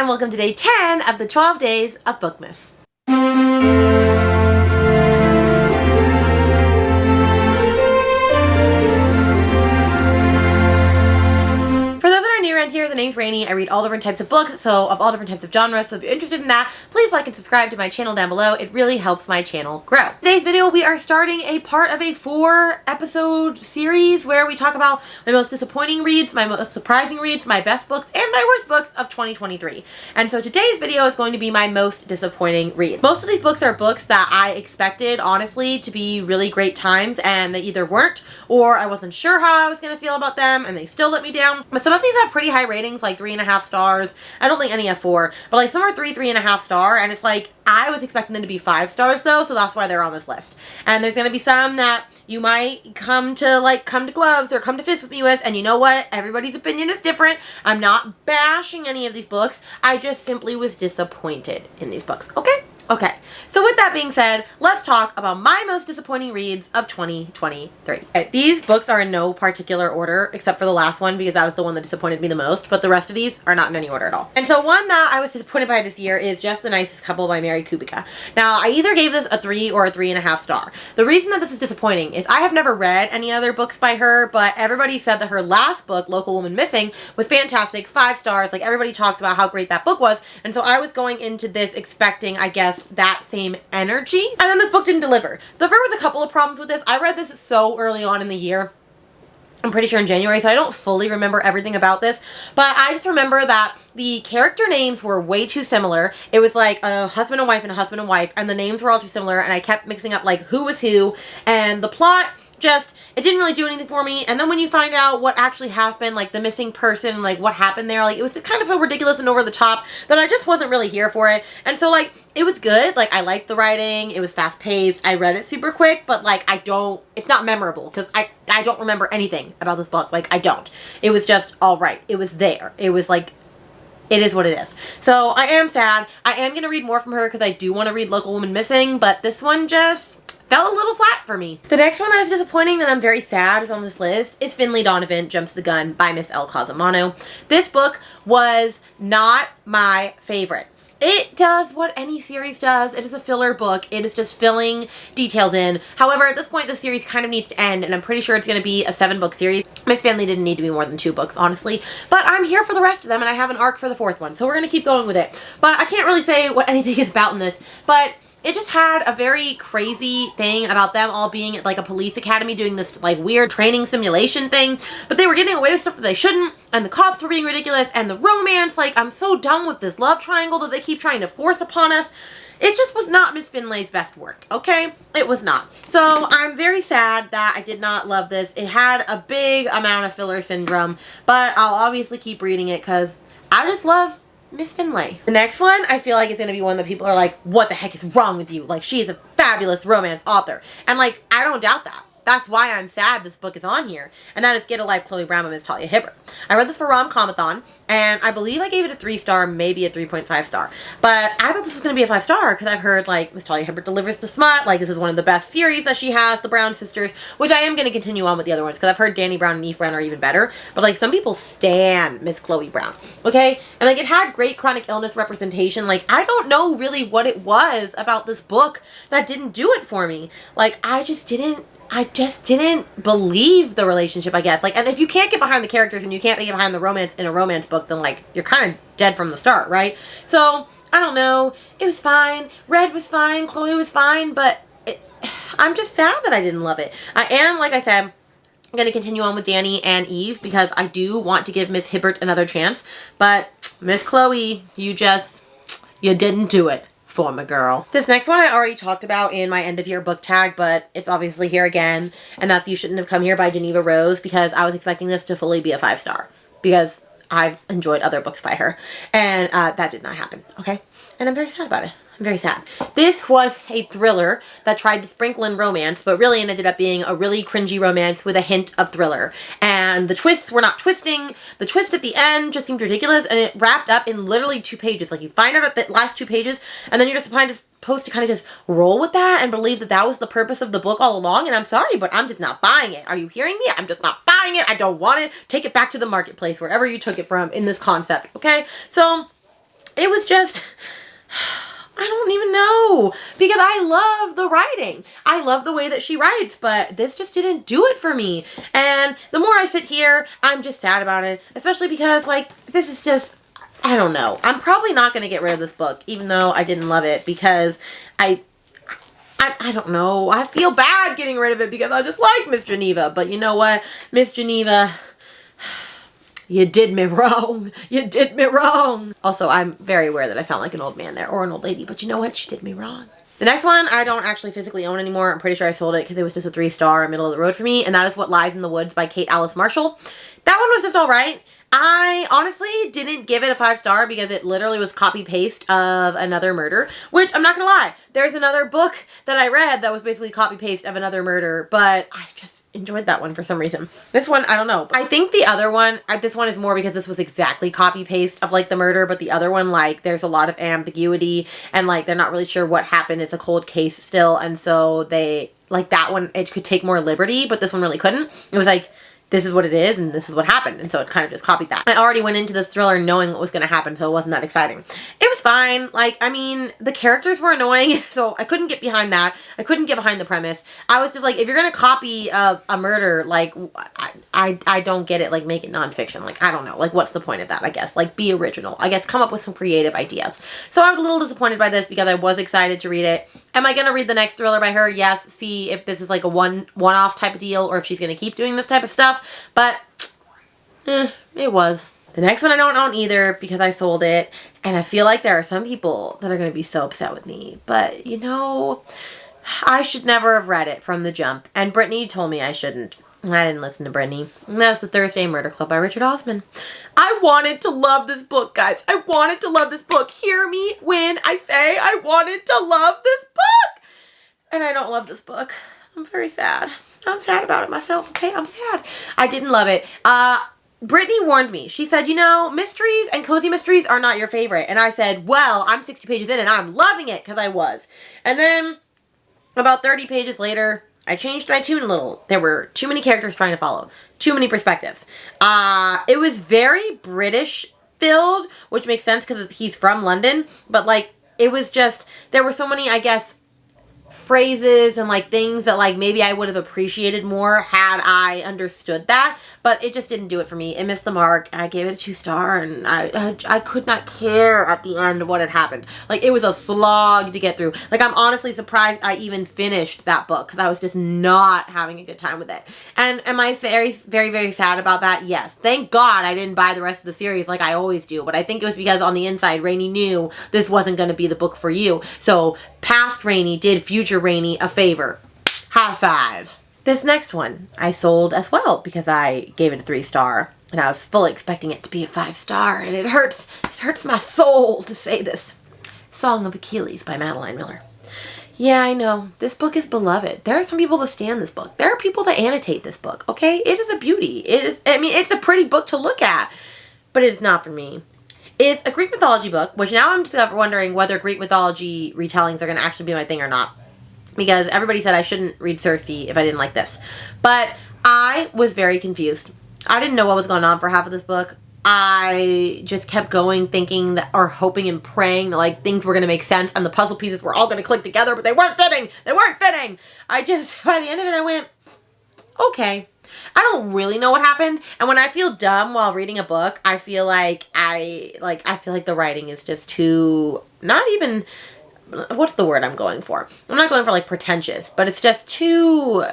and welcome to day 10 of the 12 Days of Bookmas. For those that are new around here, the name's Rainy. I read all different types of books, so of all different types of genres, so if you're interested in that, please like and subscribe to my channel down below. It really helps my channel grow. Today's video, we are starting a part of a 4-episode series where we talk about my most disappointing reads, my most surprising reads, my best books, and my worst books of 2023. And so today's video is going to be my most disappointing read. Most of these books are books that I expected, honestly, to be really great times, and they either weren't, or I wasn't sure how I was going to feel about them, and they still let me down. But some of these have pretty high ratings, like 3.5 stars. I don't think any have 4, but like some are 3.5 star, and it's like, I was expecting them to be 5 stars though, so that's why they're on this list. And there's going to be some that you might come to gloves or come to fists with me with, and you know what? Everybody's opinion is different. I'm not bashing any of these books. I just simply was disappointed in these books. Okay? Okay, so with that being said, let's talk about my most disappointing reads of 2023. Okay, these books are in no particular order, except for the last one, because that was the one that disappointed me the most, but the rest of these are not in any order at all. And so one that I was disappointed by this year is Just the Nicest Couple by Mary Kubica. Now, I either gave this a 3 or a 3.5 star. The reason that this is disappointing is I have never read any other books by her, but everybody said that her last book, Local Woman Missing, was fantastic, 5 stars, like everybody talks about how great that book was, and so I was going into this expecting, I guess, that same energy, and then this book didn't deliver. There was a couple of problems with this. I read this so early on in the year, I'm pretty sure in January, so I don't fully remember everything about this, but I just remember that the character names were way too similar. It was like a husband and wife and a husband and wife, and the names were all too similar, and I kept mixing up like who was who, and the plot just, it didn't really do anything for me. And then when you find out what actually happened, like the missing person, like what happened there, like it was kind of so ridiculous and over the top that I just wasn't really here for it. And so like, it was good. Like I liked the writing. It was fast paced. I read it super quick, but like it's not memorable because I don't remember anything about this book. Like I don't. It was just all right. It was there. It was like, it is what it is. So I am sad. I am going to read more from her because I do want to read Local Woman Missing, but this one just fell a little flat for me. The next one that is disappointing that I'm very sad is on this list is Finlay, Donovan Jumps the Gun by Miss L. Cosimano. This book was not my favorite. It does what any series does. It is a filler book. It is just filling details in. However, at this point, the series kind of needs to end, and I'm pretty sure it's going to be a 7-book series. Miss Finlay didn't need to be more than 2 books, honestly. But I'm here for the rest of them, and I have an arc for the 4th one, so we're going to keep going with it. But I can't really say what anything is about in this, but it just had a very crazy thing about them all being at like a police academy doing this like weird training simulation thing, but they were getting away with stuff that they shouldn't, and the cops were being ridiculous, and the romance, like I'm so done with this love triangle that they keep trying to force upon us. It just was not Miss Finlay's best work, okay? It was not. So I'm very sad that I did not love this. It had a big amount of filler syndrome, but I'll obviously keep reading it because I just love Miss Finlay. The next one, I feel like it's going to be one that people are like, what the heck is wrong with you? Like, she is a fabulous romance author. And like, I don't doubt that. That's why I'm sad this book is on here. And that is Get a Life, Chloe Brown by Miss Talia Hibbert. I read this for Rom-Comathon, and I believe I gave it a 3 star, maybe a 3.5 star. But I thought this was going to be a 5 star because I've heard like Miss Talia Hibbert delivers the smut. Like this is one of the best series that she has, the Brown sisters, which I am going to continue on with the other ones because I've heard Dani Brown and Eve Brown are even better. But like some people stan Miss Chloe Brown. Okay? And like it had great chronic illness representation. Like I don't know really what it was about this book that didn't do it for me. Like I just didn't believe the relationship, I guess. Like, and if you can't get behind the characters and you can't get behind the romance in a romance book, then like, you're kind of dead from the start, right? So, I don't know. It was fine. Red was fine. Chloe was fine, but I'm just sad that I didn't love it. I am, like I said, I'm going to continue on with Dani and Eve because I do want to give Miss Hibbert another chance, but Miss Chloe, you didn't do it for my girl. This next one I already talked about in my end of year book tag, but it's obviously here again, and that's You Shouldn't Have Come Here by Geneva Rose because I was expecting this to fully be a 5 star because I've enjoyed other books by her, and that did not happen, okay? And I'm very sad about it. I'm very sad. This was a thriller that tried to sprinkle in romance, but really ended up being a really cringy romance with a hint of thriller. And the twists were not twisting. The twist at the end just seemed ridiculous, and it wrapped up in literally 2 pages. Like, you find out at the last 2 pages, and then you're just supposed to kind of just roll with that and believe that that was the purpose of the book all along. And I'm sorry, but I'm just not buying it. Are you hearing me? I'm just not buying it. I don't want it. Take it back to the marketplace, wherever you took it from in this concept, okay? So it was just, I don't even know, because I love the writing. I love the way that she writes, but this just didn't do it for me. And the more I sit here, I'm just sad about it, especially because, like, this is just, I don't know. I'm probably not going to get rid of this book, even though I didn't love it, because I don't know. I feel bad getting rid of it because I just like Miss Geneva. But you know what? Miss Geneva, you did me wrong. You did me wrong. Also, I'm very aware that I sound like an old man there, or an old lady, but you know what? She did me wrong. The next one, I don't actually physically own anymore. I'm pretty sure I sold it because it was just a 3-star middle of the road for me, and that is What Lies in the Woods by Kate Alice Marshall. That one was just alright. I honestly didn't give it a 5-star because it literally was copy-paste of another murder, which I'm not gonna lie, there's another book that I read that was basically copy-paste of another murder, but I just enjoyed that one for some reason. This one, I don't know. I think the other one, this one is more because this was exactly copy-paste of, like, the murder, but the other one, like, there's a lot of ambiguity, and, like, they're not really sure what happened. It's a cold case still, and so they, like, that one, it could take more liberty, but this one really couldn't. It was like, this is what it is, and this is what happened. And so it kind of just copied that. I already went into this thriller knowing what was going to happen, so it wasn't that exciting. It was fine. Like, I mean, the characters were annoying, so I couldn't get behind that. I couldn't get behind the premise. I was just like, if you're going to copy a murder, like, I don't get it. Like, make it nonfiction. Like, I don't know. Like, what's the point of that, I guess? Like, be original. I guess come up with some creative ideas. So I was a little disappointed by this because I was excited to read it. Am I going to read the next thriller by her? Yes. See if this is like a one-off type of deal or if she's going to keep doing this type of stuff. But, it was. The next one I don't own either because I sold it. And I feel like there are some people that are going to be so upset with me. But, you know, I should never have read it from the jump. And Brittany told me I shouldn't. And I didn't listen to Brittany. And that's The Thursday Murder Club by Richard Osman. I wanted to love this book, guys. I wanted to love this book. Hear me when I say I wanted to love this book. And I don't love this book. I'm very sad. I'm sad about it myself, okay? I'm sad. I didn't love it. Brittany warned me. She said, you know, mysteries and cozy mysteries are not your favorite. And I said, well, I'm 60 pages in and I'm loving it because I was. And then about 30 pages later, I changed my tune a little. There were too many characters trying to follow. Too many perspectives. It was very British filled, which makes sense because he's from London. But, like, it was just, there were so many, I guess, phrases and like things that like maybe I would have appreciated more had I understood that, but it just didn't do it for me. It missed the mark. I gave it a 2-star and I could not care at the end what had happened. Like, it was a slog to get through. Like, I'm honestly surprised I even finished that book because I was just not having a good time with it. And am I very, very, very sad about that? Yes. Thank God I didn't buy the rest of the series like I always do, but I think it was because on the inside Rainy knew this wasn't going to be the book for you. So past Rainy did future Rainy a favor. High five. This next one I sold as well because I gave it a 3-star and I was fully expecting it to be a 5-star, and it hurts my soul to say this. Song of Achilles by Madeline Miller. Yeah, I know. This book is beloved. There are some people that stand this book. There are people that annotate this book, okay? It is a beauty. It is, I mean, it's a pretty book to look at, but it is not for me. It's a Greek mythology book, which now I'm just wondering whether Greek mythology retellings are going to actually be my thing or not. Because everybody said I shouldn't read Circe if I didn't like this. But I was very confused. I didn't know what was going on for half of this book. I just kept going thinking that, or hoping and praying that like things were going to make sense and the puzzle pieces were all going to click together, but they weren't fitting. They weren't fitting. I just, by the end of it, I went, okay. I don't really know what happened. And when I feel dumb while reading a book, I feel like I feel like the writing is just too, not even, what's the word I'm going for? I'm not going for like pretentious, but it's just too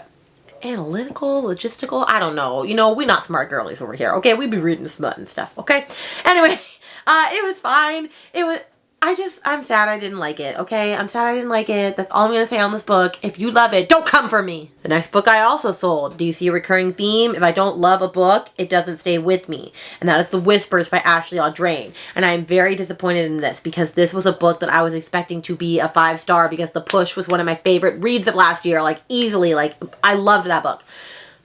analytical, logistical. I don't know. You know, we not smart girlies over here, okay? We be reading the smut and stuff, okay? Anyway, it was fine. I'm sad I didn't like it, okay? I'm sad I didn't like it. That's all I'm going to say on this book. If you love it, don't come for me. The next book I also sold. Do you see a recurring theme? If I don't love a book, it doesn't stay with me. And that is The Whispers by Ashley Audrain. And I am very disappointed in this because this was a book that I was expecting to be a 5-star because The Push was one of my favorite reads of last year. Like, easily. Like, I loved that book.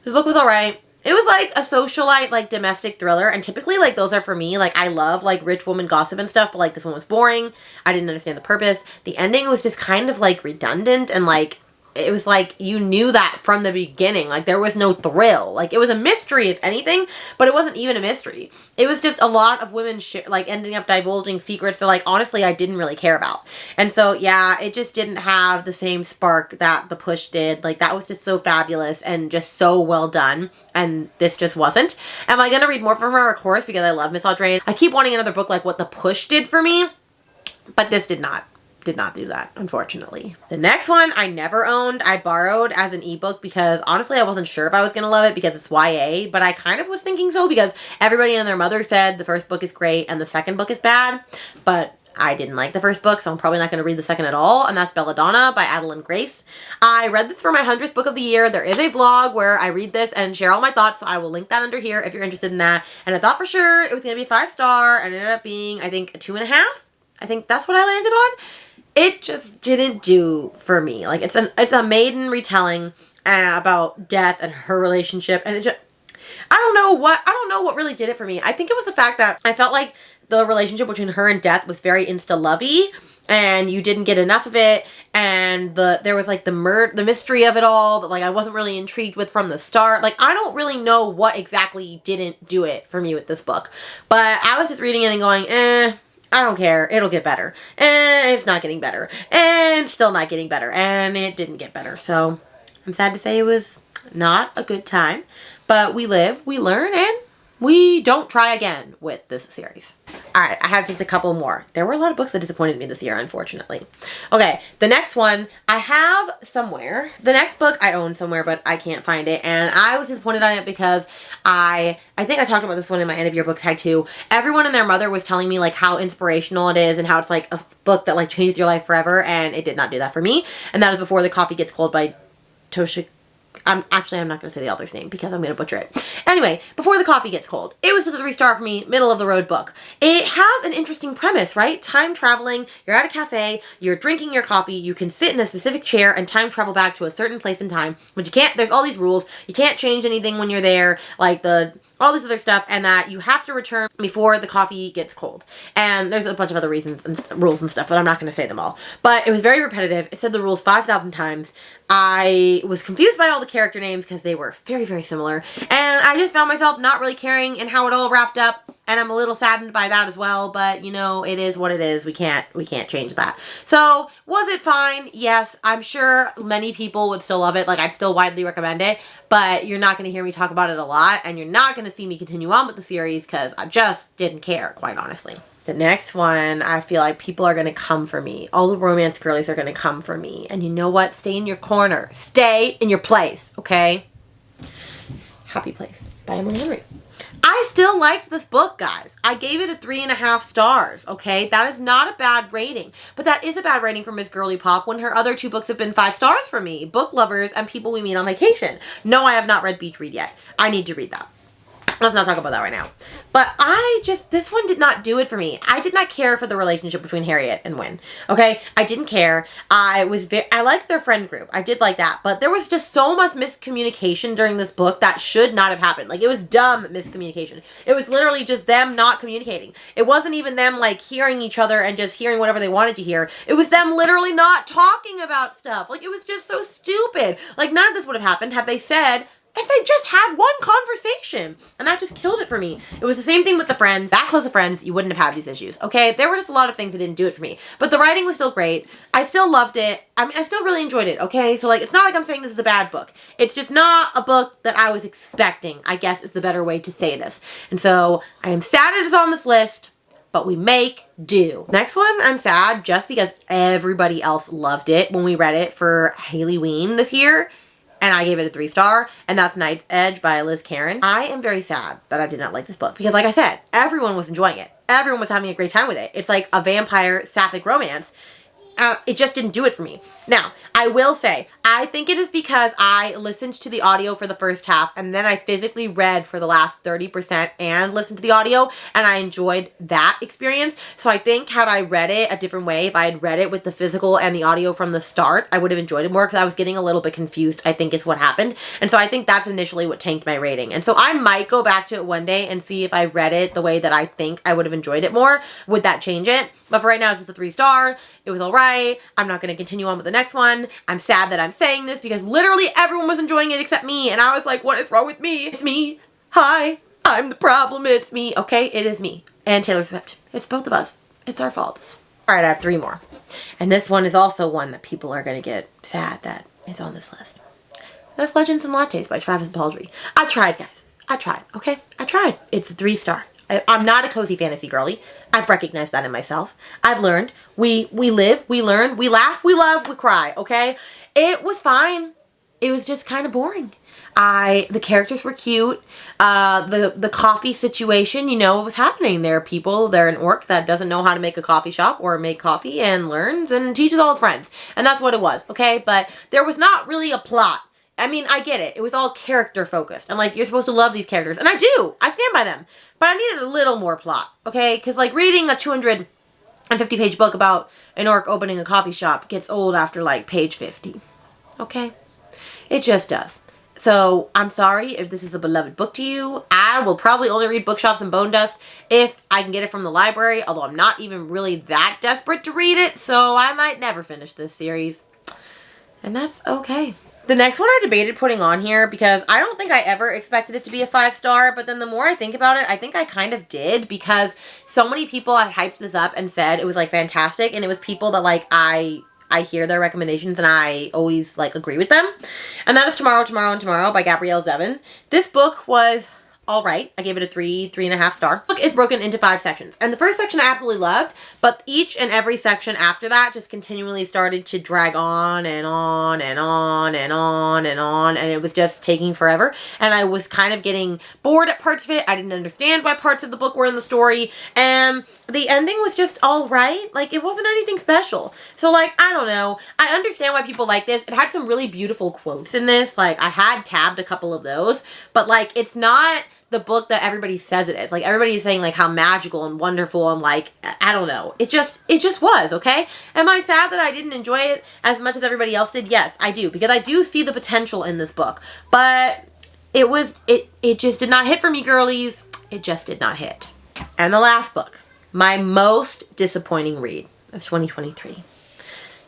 This book was alright. It was like a socialite, like domestic thriller, and typically like those are for me. Like, I love like rich woman gossip and stuff, but like this one was boring. I didn't understand the purpose. The ending was just kind of like redundant and like it was like you knew that from the beginning. Like there was no thrill. Like it was a mystery if anything, but it wasn't even a mystery. It was just a lot of women like ending up divulging secrets that like honestly I didn't really care about. And so yeah, it just didn't have the same spark that The Push did. Like that was just so fabulous and just so well done, and this just wasn't. Am I gonna read more from her? Of course, because I love Miss Audrain. I keep wanting another book like what The Push did for me, but this did not do that, unfortunately. The next one I never owned. I borrowed as an ebook because honestly I wasn't sure if I was gonna love it because it's YA, but I kind of was thinking so because everybody and their mother said the first book is great and the second book is bad, but I didn't like the first book, so I'm probably not going to read the second at all, and that's Belladonna by Adeline Grace. I read this for my 100th book of the year. There is a vlog where I read this and share all my thoughts, so I will link that under here if you're interested in that. And I thought for sure it was going to be 5-star, and it ended up being, I think, a 2.5. I think that's what I landed on. It just didn't do for me. Like, it's a maiden retelling about death and her relationship, and it just, I don't know what really did it for me. I think it was the fact that I felt like the relationship between her and Death was very insta-lovey, and you didn't get enough of it, and there was like the mystery of it all that like I wasn't really intrigued with from the start. Like I don't really know what exactly didn't do it for me with this book, but I was just reading it and going, I don't care, it'll get better, and it's not getting better, and still not getting better, and it didn't get better. So I'm sad to say it was not a good time, but we live, we learn, and we don't try again with this series. Alright, I have just a couple more. There were a lot of books that disappointed me this year, unfortunately. Okay, the next one I have somewhere. The next book I own somewhere, but I can't find it. And I was disappointed on it because I think I talked about this one in my end of year book tag too. Everyone and their mother was telling me like how inspirational it is and how it's like a book that like changes your life forever. And it did not do that for me. And that is Before the Coffee Gets Cold by Tosha. I'm not going to say the author's name because I'm going to butcher it. Anyway, Before the Coffee Gets Cold. It was just a 3-star for me, middle of the road book. It has an interesting premise, right? Time traveling, you're at a cafe, you're drinking your coffee, you can sit in a specific chair and time travel back to a certain place in time, but you can't, there's all these rules, you can't change anything when you're there, like all this other stuff, and that you have to return before the coffee gets cold. And there's a bunch of other reasons and rules and stuff, but I'm not going to say them all. But it was very repetitive. It said the rules 5,000 times. I was confused by all the character names because they were very, very similar. And I just found myself not really caring in how it all wrapped up. And I'm a little saddened by that as well. But, you know, it is what it is. We can't change that. So, was it fine? Yes. I'm sure many people would still love it. Like, I'd still widely recommend it. But you're not going to hear me talk about it a lot. And you're not going to see me continue on with the series because I just didn't care, quite honestly. The next one, I feel like people are going to come for me. All the romance girlies are going to come for me. And you know what? Stay in your corner. Stay in your place, okay? Happy Place by Emily Henry. I still liked this book, guys. I gave it a 3.5 stars, okay? That is not a bad rating. But that is a bad rating for Miss Girly Pop when her other 2 books have been 5 stars for me. Book Lovers and People We Meet on Vacation. No, I have not read Beach Read yet. I need to read that. Let's not talk about that right now. But this one did not do it for me. I did not care for the relationship between Harriet and Wynne. Okay? I didn't care. I liked their friend group. I did like that. But there was just so much miscommunication during this book that should not have happened. Like, it was dumb miscommunication. It was literally just them not communicating. It wasn't even them, like, hearing each other and just hearing whatever they wanted to hear. It was them literally not talking about stuff. Like, it was just so stupid. Like, none of this would have happened had they said, if they just had one conversation. And that just killed it for me. It was the same thing with the friends. That close of friends, you wouldn't have had these issues, okay? There were just a lot of things that didn't do it for me. But the writing was still great. I still loved it. I mean, I still really enjoyed it, okay? So, like, it's not like I'm saying this is a bad book. It's just not a book that I was expecting, I guess is the better way to say this. And so, I am sad it is on this list, but we make do. Next one, I'm sad just because everybody else loved it when we read it for Halloween this year. And I gave it a 3-star, and that's Nightsedge by Liz Karen. I am very sad that I did not like this book, because like I said, everyone was enjoying it. Everyone was having a great time with it. It's like a vampire sapphic romance. It just didn't do it for me. Now, I will say, I think it is because I listened to the audio for the first half and then I physically read for the last 30% and listened to the audio, and I enjoyed that experience. So I think had I read it a different way, if I had read it with the physical and the audio from the start, I would have enjoyed it more because I was getting a little bit confused, I think is what happened. And so I think that's initially what tanked my rating. And so I might go back to it one day and see if I read it the way that I think I would have enjoyed it more. Would that change it? But for right now, it's just a 3-star. It was alright. right. I'm not going to continue on with the next one. I'm sad that I'm saying this because literally everyone was enjoying it except me. And I was like, what is wrong with me? It's me. Hi. I'm the problem. It's me. Okay, it is me. And Taylor Swift. It's both of us. It's our faults. All right, I have 3 more. And this one is also one that people are going to get sad that is on this list. That's Legends and Lattes by Travis Baldry. I tried, guys. I tried, okay? I tried. It's a 3-star. I'm not a cozy fantasy girly. I've recognized that in myself. I've learned. We live, we learn, we laugh, we love, we cry, okay? It was fine. It was just kind of boring. The characters were cute. The coffee situation, you know what was happening. There are people, they're an orc that doesn't know how to make a coffee shop or make coffee and learns and teaches all his friends. And that's what it was, okay? But there was not really a plot. I mean, I get it. It was all character focused. And like, you're supposed to love these characters. And I do. I stand by them. But I needed a little more plot, okay? Because like reading a 250-page book about an orc opening a coffee shop gets old after like page 50. Okay? It just does. So I'm sorry if this is a beloved book to you. I will probably only read Bookshops and Bone Dust if I can get it from the library. Although I'm not even really that desperate to read it. So I might never finish this series. And that's okay. The next one I debated putting on here because I don't think I ever expected it to be a 5-star, but then the more I think about it, I think I kind of did because so many people had hyped this up and said it was like fantastic, and it was people that like I hear their recommendations and I always like agree with them. And that is Tomorrow, Tomorrow, and Tomorrow by Gabrielle Zevin. This book was alright. I gave it a 3.5 star. The book is broken into 5 sections. And the first section I absolutely loved, but each and every section after that just continually started to drag on and on and on and on and on. And it was just taking forever. And I was kind of getting bored at parts of it. I didn't understand why parts of the book were in the story. And the ending was just alright. Like, it wasn't anything special. So, like, I don't know. I understand why people like this. It had some really beautiful quotes in this. Like, I had tabbed a couple of those. But, like, it's not the book that everybody says it is. Like, everybody is saying like how magical and wonderful and like, I don't know. It just was, okay? Am I sad that I didn't enjoy it as much as everybody else did? Yes, I do. Because I do see the potential in this book. But it just did not hit for me, girlies. It just did not hit. And the last book, my most disappointing read of 2023.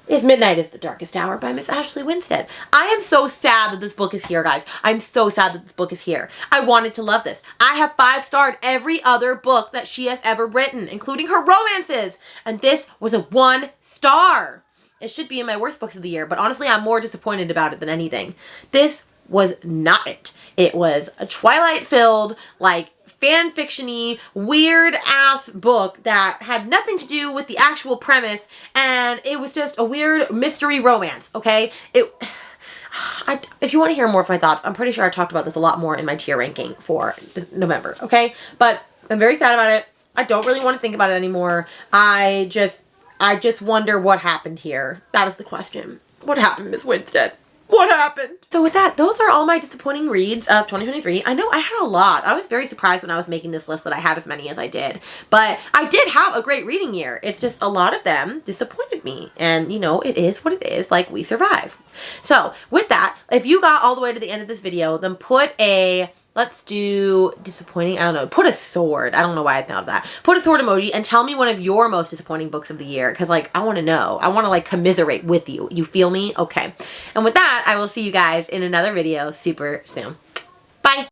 Is Midnight is the Darkest Hour by Miss Ashley Winstead. I am so sad that this book is here, guys. I'm so sad that this book is here. I wanted to love this. I have 5-starred every other book that she has ever written, including her romances. And this was a 1 star. It should be in my worst books of the year, but honestly, I'm more disappointed about it than anything. This was not it. It was a Twilight-filled, like, fan-fiction-y, weird-ass book that had nothing to do with the actual premise, and it was just a weird mystery romance, okay? If you want to hear more of my thoughts, I'm pretty sure I talked about this a lot more in my tier ranking for November, okay? But I'm very sad about it. I don't really want to think about it anymore. I just wonder what happened here. That is the question. What happened, Miss Winstead? What happened? So with that, those are all my disappointing reads of 2023. I know I had a lot. I was very surprised when I was making this list that I had as many as I did. But I did have a great reading year. It's just a lot of them disappointed me. And, you know, it is what it is. Like, we survive. So with that, if you got all the way to the end of this video, then put a... Let's do disappointing. I don't know. Put a sword. I don't know why I thought of that. Put a sword emoji and tell me one of your most disappointing books of the year. Because, like, I want to know. I want to, like, commiserate with you. You feel me? Okay. And with that, I will see you guys in another video super soon.